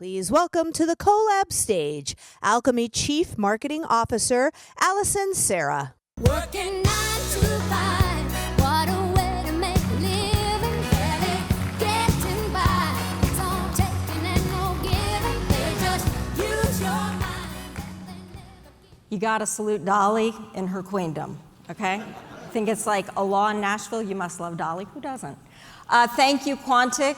Please welcome to the Collab stage, Alchemy Chief Marketing Officer, Allison Sarah. Working 9 to 5, what a way to make a living, barely getting by. It's all taking and no giving, they just use your mind. You gotta salute Dolly in her queendom, okay? I think it's like a law in Nashville, you must love Dolly, who doesn't? Thank you, Quantic.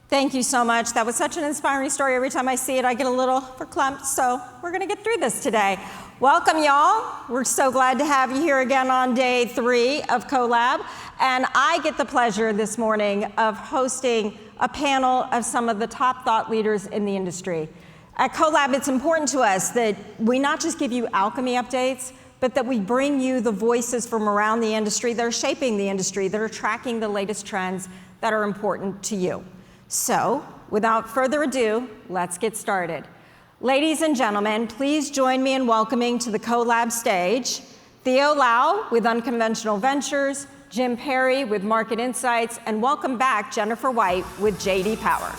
Thank you so much. That was such an inspiring story. Every time I see it, I get a little verklempt, so we're gonna get through this today. Welcome, y'all. We're so glad to have you here again on day 3 of Collab. And I get the pleasure this morning of hosting a panel of some of the top thought leaders in the industry. At Collab, it's important to us that we not just give you alchemy updates, but that we bring you the voices from around the industry that are shaping the industry, that are tracking the latest trends that are important to you. So, without further ado, let's get started. Ladies and gentlemen, please join me in welcoming to the Collab stage Theo Lau with Unconventional Ventures, Jim Perry with Market Insights, and welcome back Jennifer White with JD Power.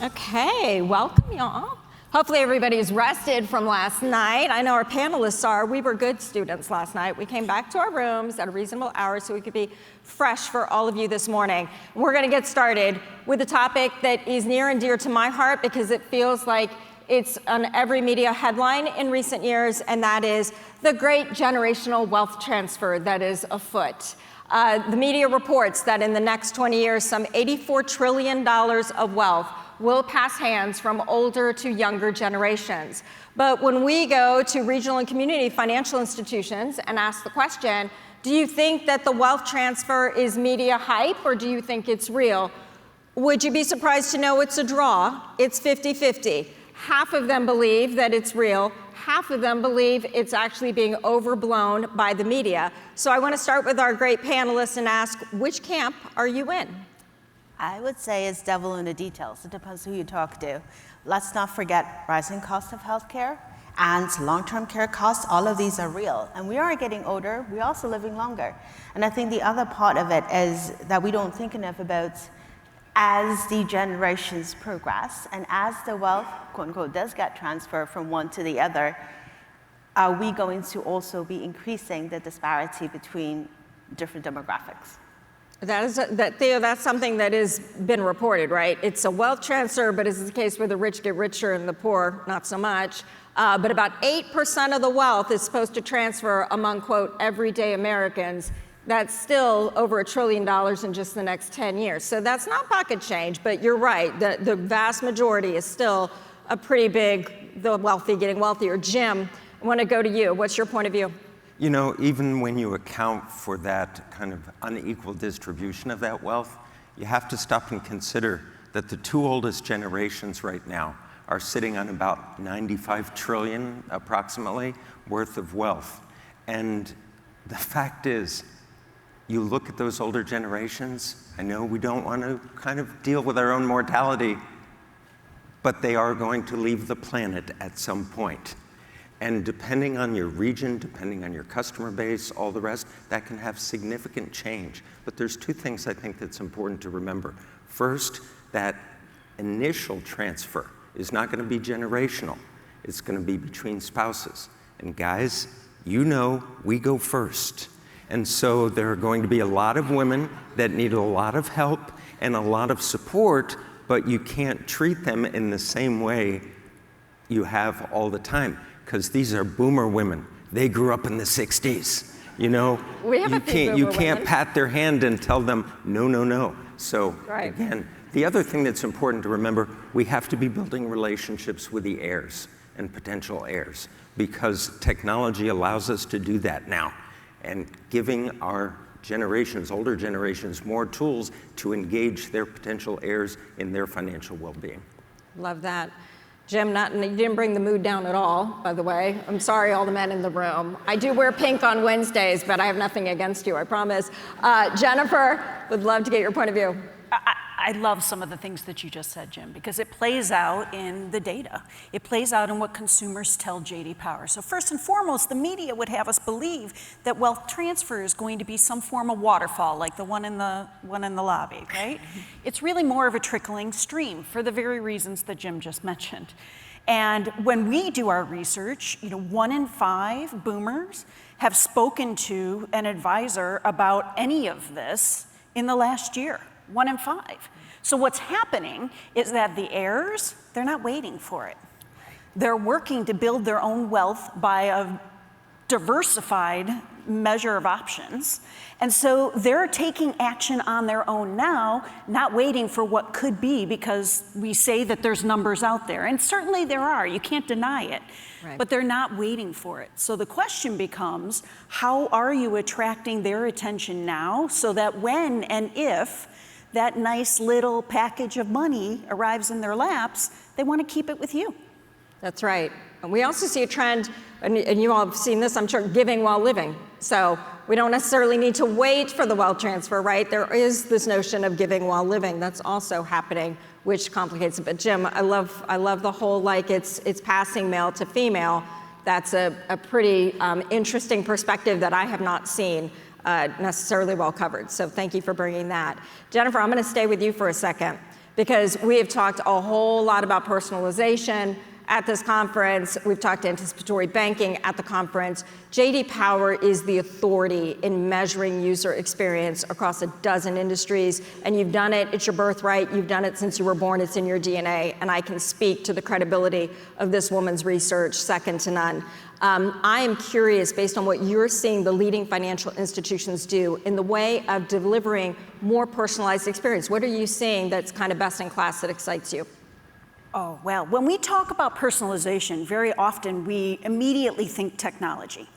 Okay, welcome y'all. Hopefully everybody's rested from last night. I know our panelists are. We were good students last night. We came back to our rooms at a reasonable hour so we could be fresh for all of you this morning. We're gonna get started with a topic that is near and dear to my heart because it feels like it's on every media headline in recent years, and that is the great generational wealth transfer that is afoot. The media reports that in the next 20 years, some $84 trillion of wealth will pass hands from older to younger generations. But when we go to regional and community financial institutions and ask the question, do you think that the wealth transfer is media hype or do you think it's real? Would you be surprised to know it's a draw? It's 50-50. Half of them believe that it's real. Half of them believe it's actually being overblown by the media. So I want to start with our great panelists and ask, which camp are you in? I would say it's devil in the details. It depends who you talk to. Let's not forget rising cost of healthcare and long-term care costs. All of these are real. And we are getting older. We're also living longer. And I think the other part of it is that we don't think enough about as the generations progress and as the wealth, quote unquote, does get transferred from one to the other, are we going to also be increasing the disparity between different demographics? Theo, that's something that has been reported, right? It's a wealth transfer, but it's the case where the rich get richer and the poor not so much. But about 8% of the wealth is supposed to transfer among, quote, everyday Americans. That's still over $1 trillion in just the next 10 years. So that's not pocket change, but you're right. The vast majority is still a pretty big, the wealthy getting wealthier. Jim, I want to go to you. What's your point of view? You know, even when you account for that kind of unequal distribution of that wealth, you have to stop and consider that the 2 oldest generations right now are sitting on about 95 trillion, approximately, worth of wealth. And the fact is, you look at those older generations, I know we don't want to kind of deal with our own mortality, but they are going to leave the planet at some point. And depending on your region, depending on your customer base, all the rest, that can have significant change. But there's 2 things I think that's important to remember. First, that initial transfer is not going to be generational. It's going to be between spouses. And guys, you know we go first. And so there are going to be a lot of women that need a lot of help and a lot of support, but you can't treat them in the same way you have all the time. Because these are boomer women. They grew up in the 60s. You know, you can't pat their hand and tell them, no, no, no. So right. Again, the other thing that's important to remember, we have to be building relationships with the heirs and potential heirs because technology allows us to do that now and giving our generations, older generations, more tools to engage their potential heirs in their financial well-being. Love that. Jim, you didn't bring the mood down at all, by the way. I'm sorry, all the men in the room. I do wear pink on Wednesdays, but I have nothing against you, I promise. Jennifer, would love to get your point of view. I love some of the things that you just said, Jim, because it plays out in the data. It plays out in what consumers tell J.D. Power. So first and foremost, the media would have us believe that wealth transfer is going to be some form of waterfall, like the one in the lobby, right? It's really more of a trickling stream for the very reasons that Jim just mentioned. And when we do our research, 1 in 5 boomers have spoken to an advisor about any of this in the last year. 1 in 5. So what's happening is that the heirs, they're not waiting for it. They're working to build their own wealth by a diversified measure of options. And so they're taking action on their own now, not waiting for what could be, because we say that there's numbers out there. And certainly there are, you can't deny it. Right. But they're not waiting for it. So the question becomes, how are you attracting their attention now so that when and if that nice little package of money arrives in their laps, they want to keep it with you? That's right. And we also see a trend, and you all have seen this, I'm sure, giving while living. So we don't necessarily need to wait for the wealth transfer, right? There is this notion of giving while living that's also happening, which complicates it. But Jim, I love the whole, like, it's passing male to female. That's a pretty interesting perspective that I have not seen necessarily well covered. So thank you for bringing that. Jennifer, I'm going to stay with you for a second, because we have talked a whole lot about personalization at this conference. We've talked anticipatory banking at the conference. J.D. Power is the authority in measuring user experience across a dozen industries, and you've done it. It's your birthright. You've done it since you were born. It's in your DNA, and I can speak to the credibility of this woman's research, second to none. I am curious, based on what you're seeing the leading financial institutions do in the way of delivering more personalized experience. What are you seeing that's kind of best in class that excites you? Oh, well, when we talk about personalization, very often we immediately think technology.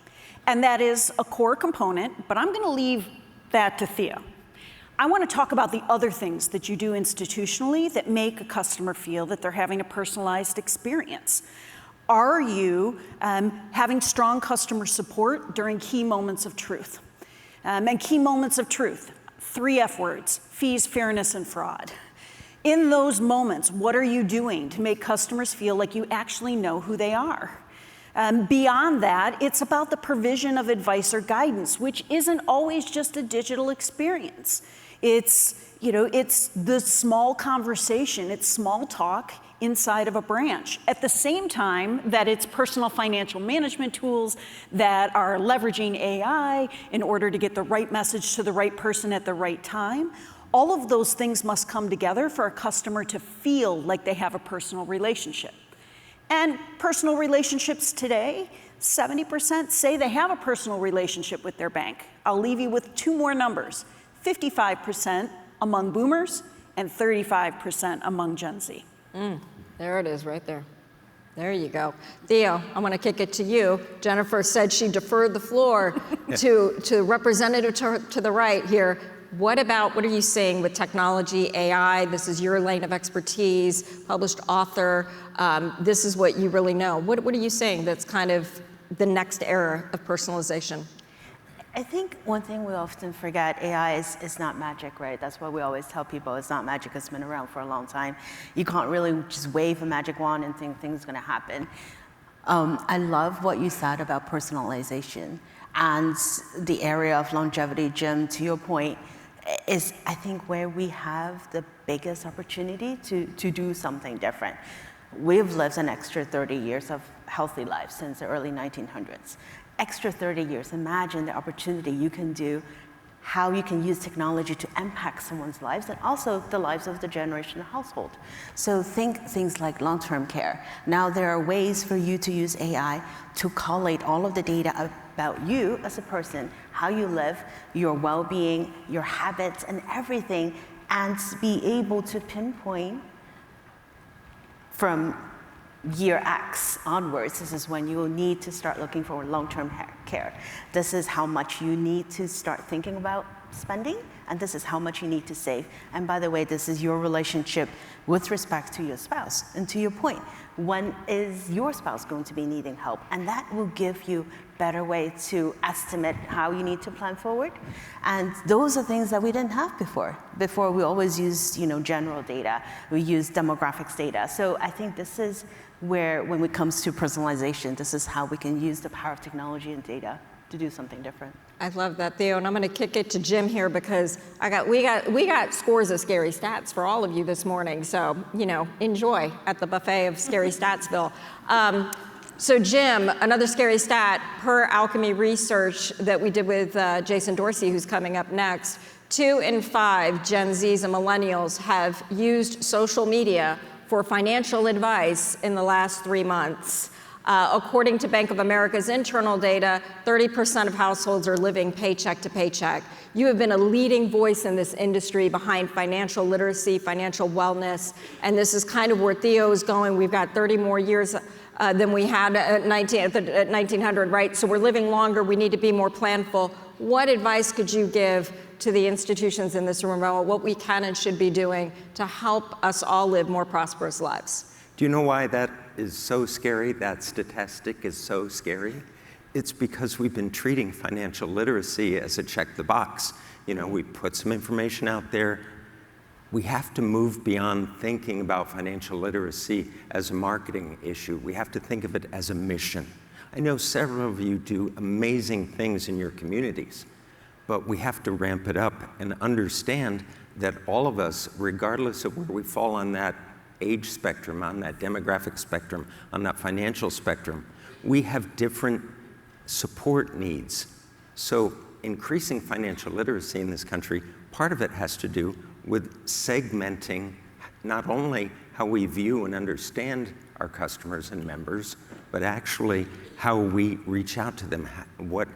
And that is a core component, but I'm going to leave that to Thea. I want to talk about the other things that you do institutionally that make a customer feel that they're having a personalized experience. Are you having strong customer support during key moments of truth? And key moments of truth, 3 F words: fees, fairness, and fraud. In those moments, what are you doing to make customers feel like you actually know who they are? Beyond that, it's about the provision of advice or guidance, which isn't always just a digital experience. It's the small conversation, it's small talk inside of a branch. At the same time that it's personal financial management tools that are leveraging AI in order to get the right message to the right person at the right time. All of those things must come together for a customer to feel like they have a personal relationship. And personal relationships today, 70% say they have a personal relationship with their bank. I'll leave you with 2 more numbers: 55% among boomers and 35% among Gen Z. There it is right there. There you go. Theo, I'm going to kick it to you. Jennifer said she deferred the floor to representative to the right here. What are you seeing with technology, AI? This is your lane of expertise, published author. This is what you really know. What are you saying that's kind of the next era of personalization? I think one thing we often forget, AI is not magic, right? That's what we always tell people. It's not magic. It's been around for a long time. You can't really just wave a magic wand and think things are going to happen. I love what you said about personalization and the area of longevity. Jim, to your point, is I think where we have the biggest opportunity to do something different. We've lived an extra 30 years of healthy lives since the early 1900s. Extra 30 years, imagine the opportunity you can do, how you can use technology to impact someone's lives and also the lives of the generational household. So think things like long-term care. Now there are ways for you to use AI to collate all of the data about you as a person, how you live, your well-being, your habits, and everything, and be able to pinpoint from year X onwards, this is when you will need to start looking for long-term care. This is how much you need to start thinking about spending, and this is how much you need to save. And by the way, this is your relationship with respect to your spouse. And to your point, when is your spouse going to be needing help? And that will give you better way to estimate how you need to plan forward. And those are things that we didn't have before. Before, we always used, general data. We used demographics data. So I think this is where, when it comes to personalization, this is how we can use the power of technology and data to do something different. I love that, Theo, and I'm going to kick it to Jim here because we got scores of scary stats for all of you this morning. So enjoy at the buffet of scary statsville. So Jim, another scary stat per Alchemy research that we did with Jason Dorsey, who's coming up next. 2 in 5 Gen Zs and millennials have used social media for financial advice in the last 3 months. According to Bank of America's internal data, 30% of households are living paycheck to paycheck. You have been a leading voice in this industry behind financial literacy, financial wellness, and this is kind of where Theo is going. We've got 30 more years than we had at 1900, right? So we're living longer. We need to be more planful. What advice could you give to the institutions in this room about what we can and should be doing to help us all live more prosperous lives? Do you know why that is so scary? That statistic is so scary? It's because we've been treating financial literacy as a check the box. We put some information out there. We have to move beyond thinking about financial literacy as a marketing issue. We have to think of it as a mission. I know several of you do amazing things in your communities, but we have to ramp it up and understand that all of us, regardless of where we fall on that age spectrum, on that demographic spectrum, on that financial spectrum, we have different support needs. So increasing financial literacy in this country, part of it has to do with segmenting not only how we view and understand our customers and members, but actually how we reach out to them, what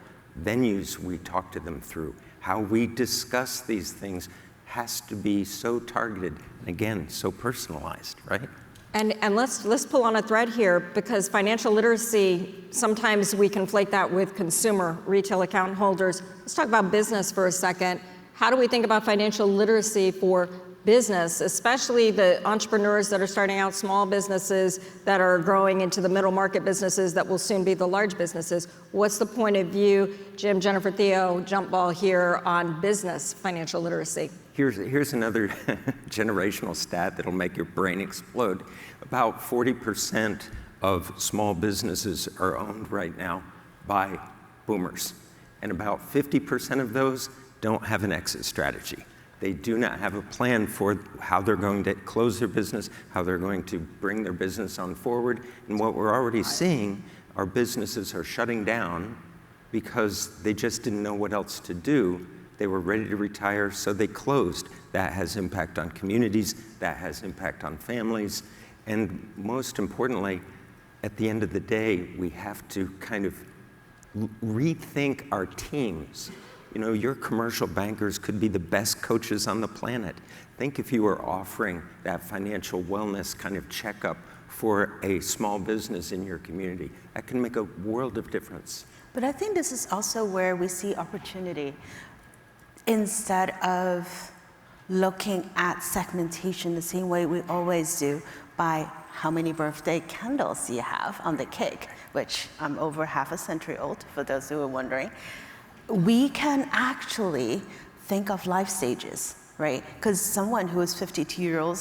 venues we talk to them through, how we discuss these things has to be so targeted, and again, so personalized, right? And let's pull on a thread here, because financial literacy, sometimes we conflate that with consumer, retail account holders. Let's talk about business for a second. How do we think about financial literacy for business, especially the entrepreneurs that are starting out, small businesses that are growing into the middle market businesses that will soon be the large businesses? What's the point of view, Jim, Jennifer, Theo, jump ball here on business financial literacy? Here's another generational stat that'll make your brain explode. About 40% of small businesses are owned right now by boomers, and about 50% of those don't have an exit strategy. They do not have a plan for how they're going to close their business, how they're going to bring their business on forward. And what we're already seeing, our businesses are shutting down because they just didn't know what else to do. They were ready to retire, so they closed. That has impact on communities, that has impact on families, and most importantly, at the end of the day, we have to kind of rethink our teams. Your commercial bankers could be the best coaches on the planet. Think if you were offering that financial wellness kind of checkup for a small business in your community. That can make a world of difference. But I think this is also where we see opportunity. Instead of looking at segmentation the same way we always do by how many birthday candles you have on the cake, which I'm over half a century old, for those who are wondering, we can actually think of life stages, right? Because someone who is 52 years old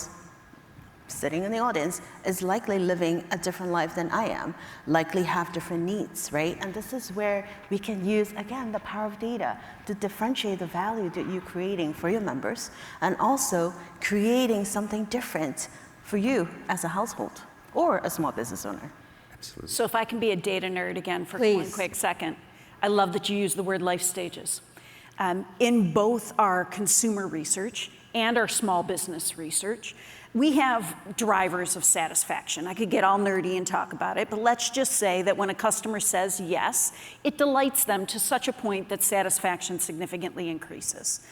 sitting in the audience is likely living a different life than I am, likely have different needs, right? And this is where we can use, again, the power of data to differentiate the value that you're creating for your members, and also creating something different for you as a household or a small business owner. Absolutely. So if I can be a data nerd again for Please. one quick second. I love that you use the word life stages. In both our consumer research and our small business research, we have drivers of satisfaction. I could get all nerdy and talk about it, but let's just say that when a customer says yes, it delights them to such a point that satisfaction significantly increases.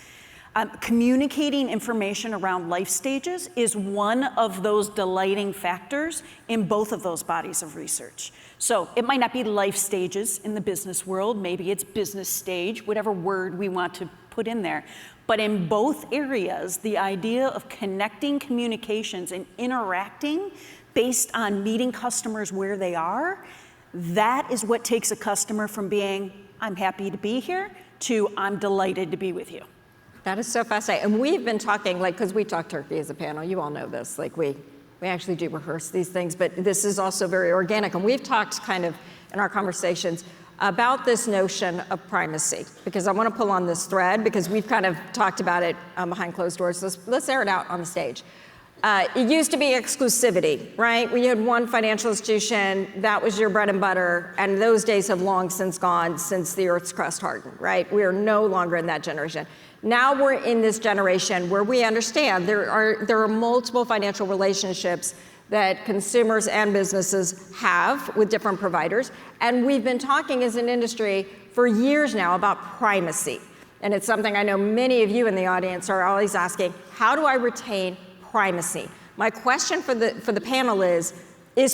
Communicating information around life stages is one of those delighting factors in both of those bodies of research. So it might not be life stages in the business world, maybe it's business stage, whatever word we want to put in there. But in both areas, the idea of connecting communications and interacting based on meeting customers where they are, that is what takes a customer from being, I'm happy to be here, to I'm delighted to be with you. That is so fascinating. And we've been talking, like, because we talk turkey as a panel, you all know this, like we actually do rehearse these things, but this is also very organic. And we've talked kind of in our conversations about this notion of primacy, because I want to pull on this thread because we've kind of talked about it behind closed doors. Let's air it out on the stage. It used to be exclusivity, right? We had one financial institution, that was your bread and butter, and those days have long since gone since the Earth's crust hardened, right? We are no longer in that generation. Now we're in this generation where we understand there are multiple financial relationships that consumers and businesses have with different providers, and we've been talking as an industry for years now about primacy. And it's something I know many of you in the audience are always asking, how do I retain primacy? My question for the panel is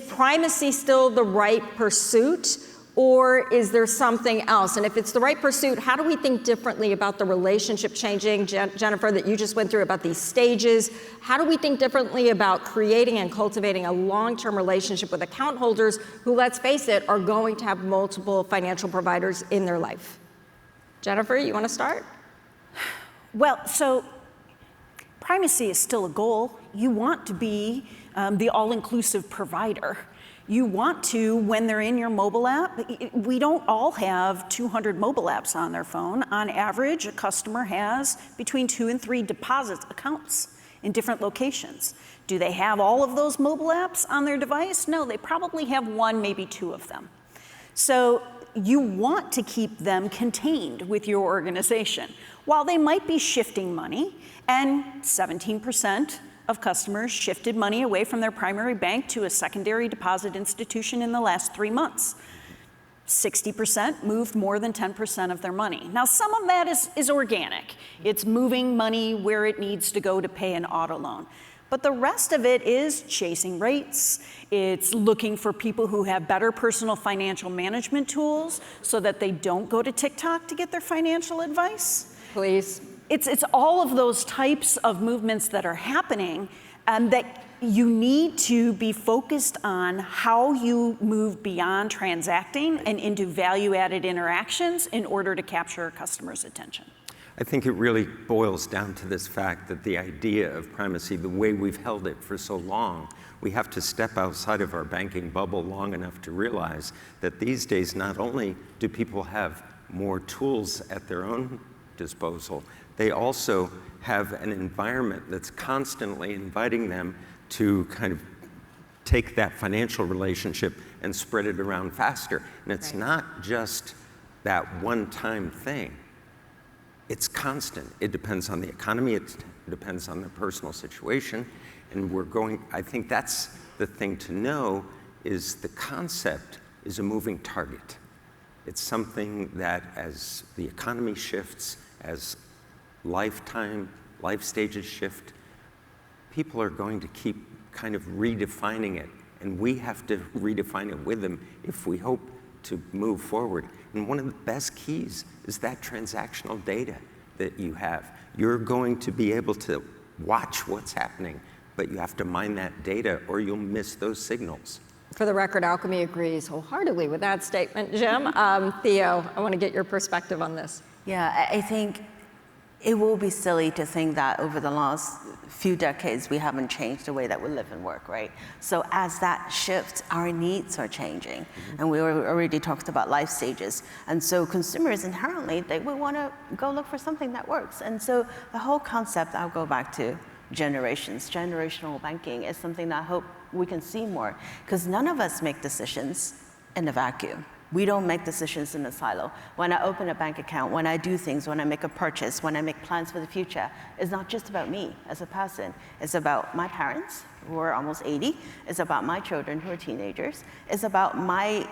primacy still the right pursuit, or is there something else? And if it's the right pursuit, how do we think differently about the relationship changing, Jennifer, that you just went through about these stages? How do we think differently about creating and cultivating a long-term relationship with account holders who, let's face it, are going to have multiple financial providers in their life? Jennifer, you want to start? Well, so primacy is still a goal. You want to be the all-inclusive provider. You want to, when they're in your mobile app, we don't all have 200 mobile apps on their phone. On average, a customer has between 2 and 3 deposit accounts in different locations. Do they have all of those mobile apps on their device? No, they probably have 1, maybe 2 of them. So you want to keep them contained with your organization. While they might be shifting money, and 17% of customers shifted money away from their primary bank to a secondary deposit institution in the last 3 months. 60% moved more than 10% of their money. Now, some of that is organic. It's moving money where it needs to go to pay an auto loan. But the rest of it is chasing rates. It's looking for people who have better personal financial management tools so that they don't go to TikTok to get their financial advice. Please. It's all of those types of movements that are happening that you need to be focused on how you move beyond transacting and into value-added interactions in order to capture a customer's attention. I think it really boils down to this fact that the idea of primacy, the way we've held it for so long, we have to step outside of our banking bubble long enough to realize that these days not only do people have more tools at their own disposal, they also have an environment that's constantly inviting them to kind of take that financial relationship and spread it around faster. And it's not just that one-time thing. It's constant. It depends on the economy. It depends on the personal situation. And I think that's the thing to know, is the concept is a moving target. It's something that as the economy shifts, as life stages shift, people are going to keep kind of redefining it. And we have to redefine it with them if we hope to move forward. And one of the best keys is that transactional data that you have. You're going to be able to watch what's happening, but you have to mine that data or you'll miss those signals. For the record, Alchemy agrees wholeheartedly with that statement, Jim. Theo, I want to get your perspective on this. Yeah, I think it will be silly to think that over the last few decades we haven't changed the way that we live and work, right? So as that shifts, our needs are changing. And we already talked about life stages. And so consumers inherently, they will want to go look for something that works. And so the whole concept, I'll go back to generations. Generational banking is something that I hope we can see more, because none of us make decisions in a vacuum. We don't make decisions in a silo. When I open a bank account, when I do things, when I make a purchase, when I make plans for the future, it's not just about me as a person. It's about my parents, who are almost 80. It's about my children, who are teenagers. It's about my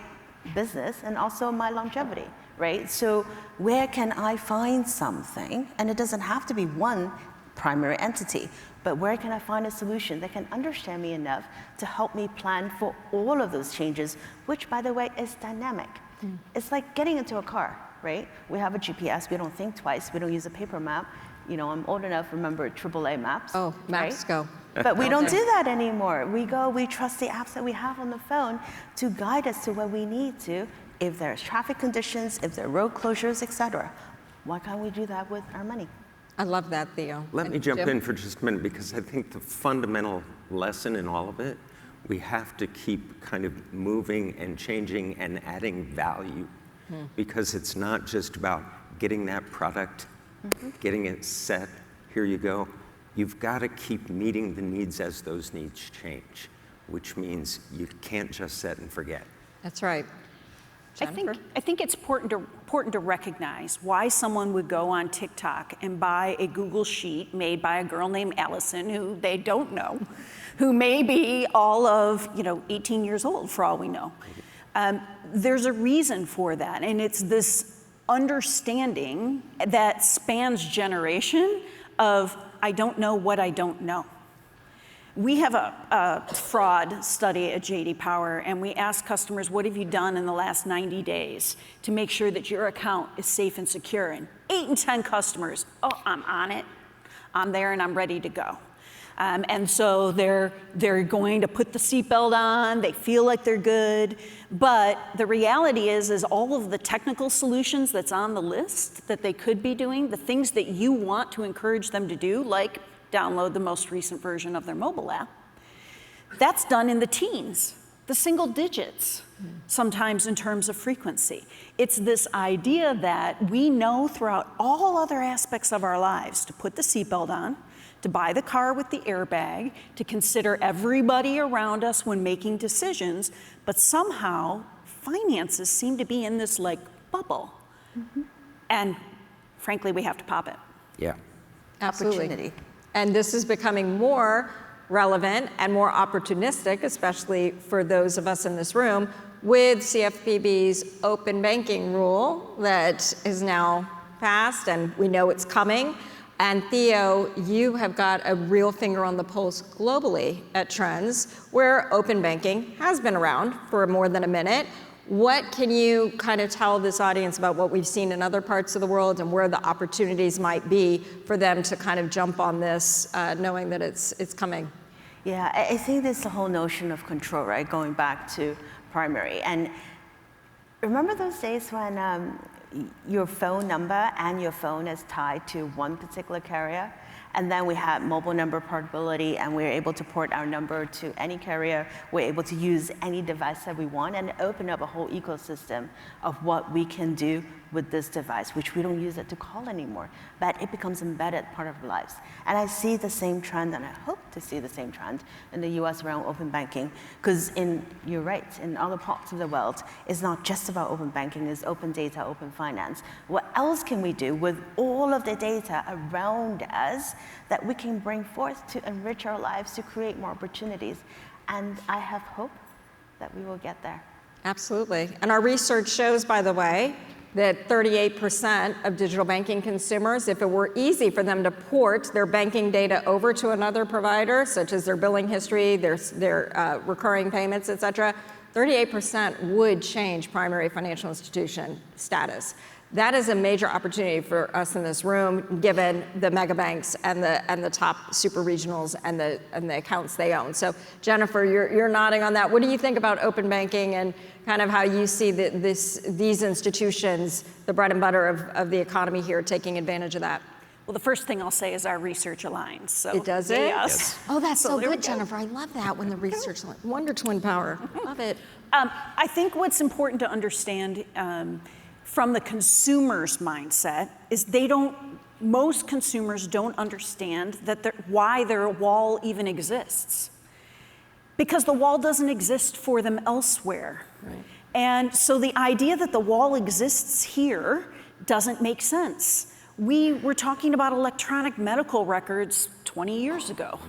business and also my longevity, right? So where can I find something? And it doesn't have to be one primary entity, but where can I find a solution that can understand me enough to help me plan for all of those changes, which, by the way, is dynamic. It's like getting into a car. right? We have a GPS, we don't think twice, we don't use a paper map. You know, I'm old enough to remember AAA maps. Oh, maps right? go. But we don't do that anymore. We trust the apps that we have on the phone to guide us to where we need to, if there's traffic conditions, if there are road closures, etc. Why can't we do that with our money? I love that, Theo. Let And me jump Jim? in for just a minute, because I think the fundamental lesson in all of it, we have to keep kind of moving and changing and adding value, because it's not just about getting that product, getting it set, here you go. You've got to keep meeting the needs as those needs change, which means you can't just set and forget. That's right. I Jennifer? think it's important to recognize why someone would go on TikTok and buy a Google Sheet made by a girl named Allison, who they don't know, who may be all of 18 years old for all we know. There's a reason for that, and it's this understanding that spans generation of I don't know what I don't know. We have a fraud study at J.D. Power, and we ask customers, what have you done in the last 90 days to make sure that your account is safe and secure? And 8 in 10 customers, oh, I'm on it. I'm there and I'm ready to go. And so they're going to put the seatbelt on, they feel like they're good, but the reality is all of the technical solutions that's on the list that they could be doing, the things that you want to encourage them to do, like download the most recent version of their mobile app, that's done in the teens, the single digits, sometimes in terms of frequency. It's this idea that we know throughout all other aspects of our lives to put the seatbelt on, to buy the car with the airbag, to consider everybody around us when making decisions, but somehow finances seem to be in this like bubble. And frankly, we have to pop it. Yeah. Absolutely. Opportunity. And this is becoming more relevant and more opportunistic, especially for those of us in this room, with CFPB's open banking rule that is now passed, and we know it's coming. And Theo, you have got a real finger on the pulse globally at trends where open banking has been around for more than a minute. What can you kind of tell this audience about what we've seen in other parts of the world and where the opportunities might be for them to kind of jump on this, knowing that it's coming? Yeah, I think there's the whole notion of control, right? Going back to primary. And remember those days when your phone number and your phone is tied to one particular carrier? And then we had mobile number portability, and we were able to port our number to any carrier. We're able to use any device that we want, and open up a whole ecosystem of what we can do with this device, which we don't use it to call anymore, but it becomes embedded part of our lives. And I see the same trend, and I hope to see the same trend in the US around open banking, because you're right, in other parts of the world, it's not just about open banking, it's open data, open finance. What else can we do with all of the data around us that we can bring forth to enrich our lives, to create more opportunities? And I have hope that we will get there. Absolutely. And our research shows, by the way, that 38% of digital banking consumers, if it were easy for them to port their banking data over to another provider, such as their billing history, their recurring payments, et cetera, 38% would change primary financial institution status. That is a major opportunity for us in this room, given the mega banks and the top super regionals and the accounts they own. So Jennifer, you're nodding on that. What do you think about open banking and kind of how you see these institutions, the bread and butter of the economy here, taking advantage of that? Well, the first thing I'll say is our research aligns. So It does it? Yes. Oh, that's so there we good, go. Jennifer. I love that when the research aligns. Wonder twin power. Love it. I think what's important to understand from the consumer's mindset is most consumers don't understand why their wall even exists. Because the wall doesn't exist for them elsewhere. Right. And so the idea that the wall exists here doesn't make sense. We were talking about electronic medical records 20 years ago.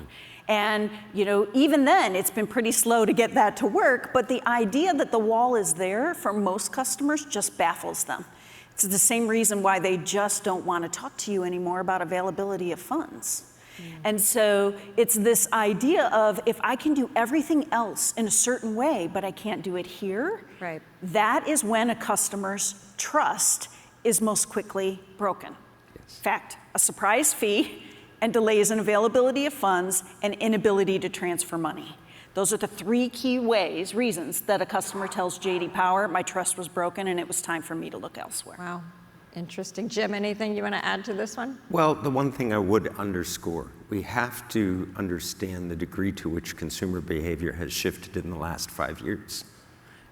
And even then, it's been pretty slow to get that to work, but the idea that the wall is there for most customers just baffles them. It's the same reason why they just don't want to talk to you anymore about availability of funds. And so it's this idea of, if I can do everything else in a certain way, but I can't do it here, Right. that is when a customer's trust is most quickly broken. In fact, a surprise fee and delays in availability of funds and inability to transfer money. Those are the three key reasons that a customer tells J.D. Power, my trust was broken and it was time for me to look elsewhere. Wow, interesting. Jim, anything you want to add to this one? Well, the one thing I would underscore, we have to understand the degree to which consumer behavior has shifted in the last 5 years.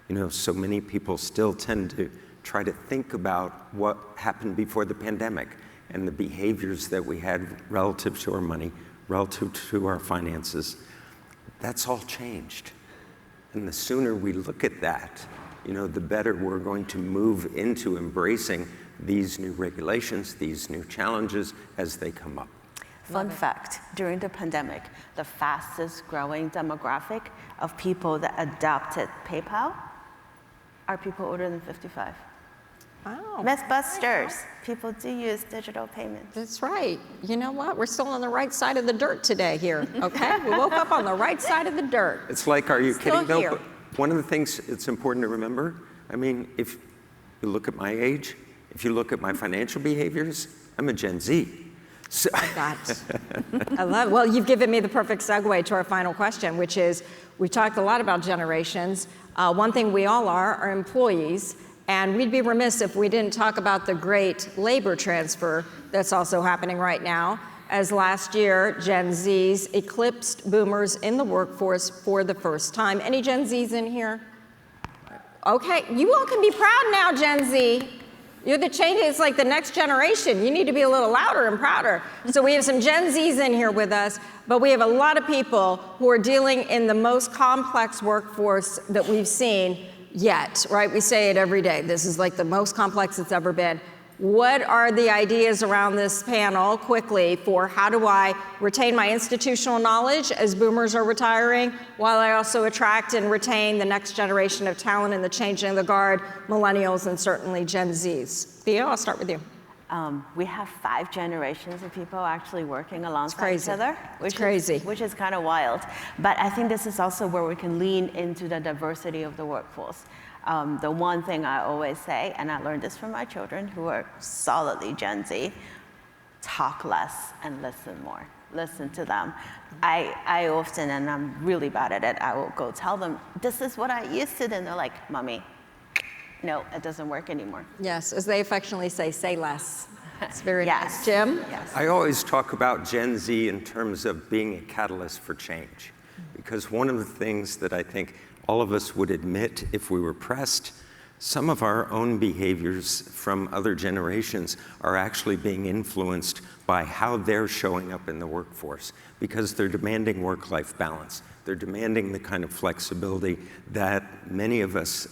You know, so many people still tend to try to think about what happened before the pandemic and the behaviors that we had relative to our money, relative to our finances. That's all changed. And the sooner we look at that, you know, the better we're going to move into embracing these new regulations, these new challenges as they come up. Fun fact, during the pandemic, the fastest growing demographic of people that adopted PayPal are people older than 55. Wow. Mythbusters, people do use digital payments. That's right. You know what? We're still on the right side of the dirt today here, okay? We woke up on the right side of the dirt. It's like, are you Still kidding? No, here. but one of the things it's important to remember, I mean, if you look at my age, if you look at my financial behaviors, I'm a Gen Z. So I love it. Well, you've given me the perfect segue to our final question, which is, we talked a lot about generations. One thing we all are employees, and we'd be remiss if we didn't talk about the great labor transfer that's also happening right now, as last year, Gen Zs eclipsed boomers in the workforce for the first time. Any Gen Zs in here? Okay, you all can be proud now, Gen Z. You're the change, it's like the next generation. You need to be a little louder and prouder. So we have some Gen Zs in here with us, but we have a lot of people who are dealing in the most complex workforce that we've seen yet, right? We say it every day. This is like the most complex it's ever been. What are the ideas around this panel, quickly, for how do I retain my institutional knowledge as boomers are retiring, while I also attract and retain the next generation of talent in the changing of the guard, millennials, and certainly Gen Zs? Theo, I'll start with you. We have 5 generations of people actually working alongside each crazy. other, It's crazy. which is kind of wild. But I think this is also where we can lean into the diversity of the workforce. The one thing I always say, and I learned this from my children who are solidly Gen Z, talk less and listen more. Listen to them. I often, and I'm really bad at it, I will go tell them, this is what I used to do, and they're like, Mommy, no, it doesn't work anymore. Yes, as they affectionately say less. It's very Yes. nice. Jim? Yes. I always talk about Gen Z in terms of being a catalyst for change, because one of the things that I think all of us would admit if we were pressed, some of our own behaviors from other generations are actually being influenced by how they're showing up in the workforce, because they're demanding work-life balance. They're demanding the kind of flexibility that many of us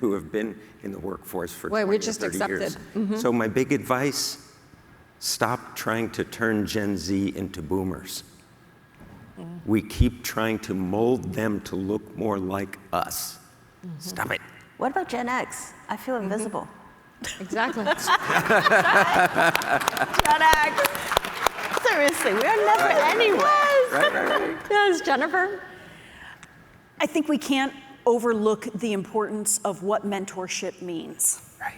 who have been in the workforce for 20 we or just 30 years. accepted. So my big advice, stop trying to turn Gen Z into boomers. We keep trying to mold them to look more like us. Stop it. What about Gen X? I feel invisible. Exactly. Gen X. Seriously, we are never anywhere. Right. Yes, Jennifer? I think we can't overlook the importance of what mentorship means. Right.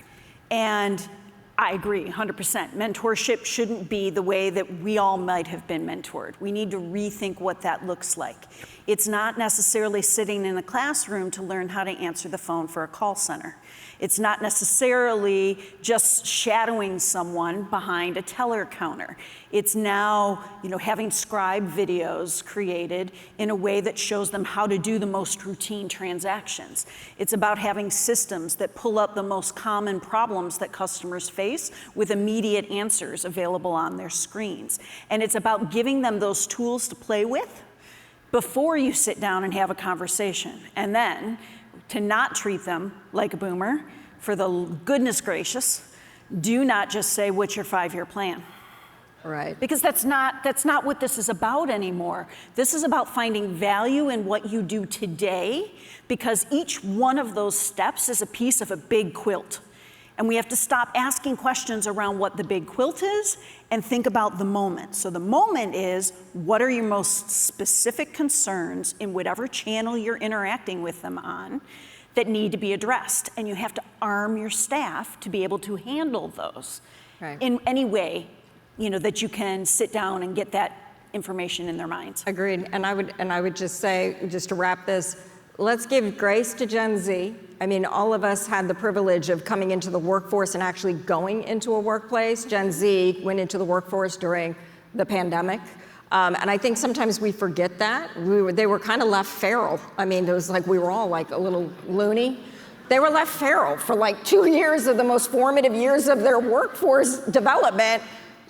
And I agree 100%. Mentorship shouldn't be the way that we all might have been mentored. We need to rethink what that looks like. It's not necessarily sitting in a classroom to learn how to answer the phone for a call center. It's not necessarily just shadowing someone behind a teller counter. It's now, having scribe videos created in a way that shows them how to do the most routine transactions. It's about having systems that pull up the most common problems that customers face with immediate answers available on their screens. And it's about giving them those tools to play with before you sit down and have a conversation. And then to not treat them like a boomer, for the goodness gracious, do not just say, what's your 5-year plan? Right. Because that's not what this is about anymore. This is about finding value in what you do today, because each one of those steps is a piece of a big quilt. And we have to stop asking questions around what the big quilt is and think about the moment. So the moment is, what are your most specific concerns in whatever channel you're interacting with them on? that need to be addressed, and you have to arm your staff to be able to handle those Right. in any way, that you can sit down and get that information in their minds. Agreed. And I would just say, just to wrap this, let's give grace to Gen Z. I mean, all of us had the privilege of coming into the workforce and actually going into a workplace. Gen Z went into the workforce during the pandemic. And I think sometimes we forget that. They were kind of left feral. I mean, it was like we were all like a little loony. They were left feral for like 2 years of the most formative years of their workforce development.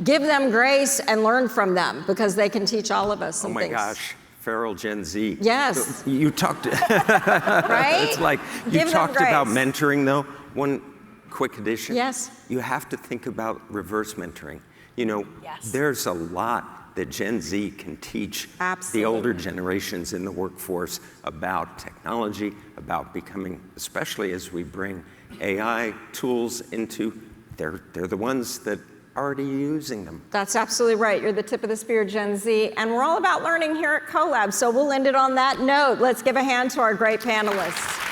Give them grace and learn from them, because they can teach all of us some things. Oh my gosh, feral Gen Z. Yes. You talked, Right? it's like, you Give them talked about grace. mentoring though. One quick addition. Yes. You have to think about reverse mentoring. Yes. There's a lot that Gen Z can teach the older generations in the workforce about technology, about becoming, especially as we bring AI tools into, they're the ones that are already using them. That's absolutely right. You're the tip of the spear, Gen Z. And we're all about learning here at CoLab. So we'll end it on that note. Let's give a hand to our great panelists.